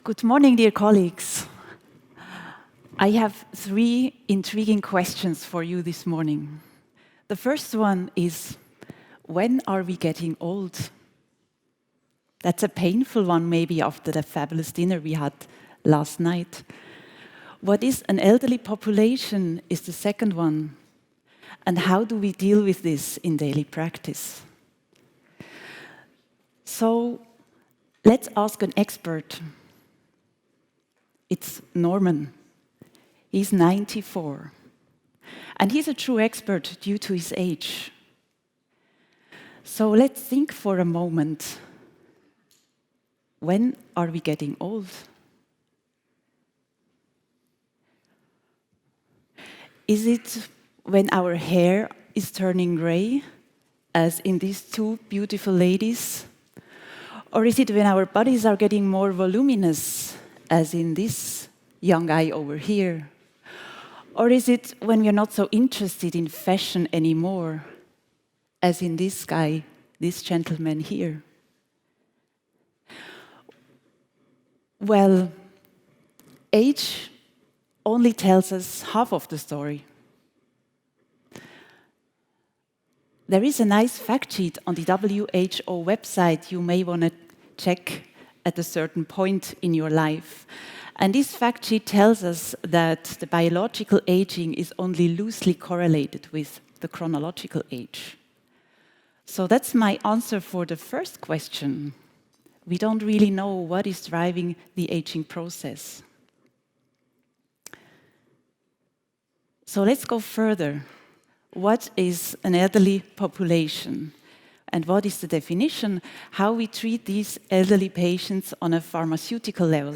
Good morning, dear colleagues. I have 3 intriguing questions for you this morning. The first one is, when are we getting old? That's a painful one, maybe after the fabulous dinner we had last night. What is an elderly population is the second one. And how do we deal with this in daily practice? So, let's ask an expert. It's Norman. He's 94. And he's a true expert due to his age. So let's think for a moment. When are we getting old? Is it when our hair is turning gray, as in these 2 beautiful ladies? Or is it when our bodies are getting more voluminous, as in this young guy over here? Or is it when we're not so interested in fashion anymore, as in this guy, this gentleman here? Well, age only tells us half of the story. There is a nice fact sheet on the WHO website you may want to check at a certain point in your life. And this fact sheet tells us that the biological aging is only loosely correlated with the chronological age. So that's my answer for the first question. We don't really know what is driving the aging process. So let's go further. What is an elderly population? And what is the definition? How we treat these elderly patients on a pharmaceutical level?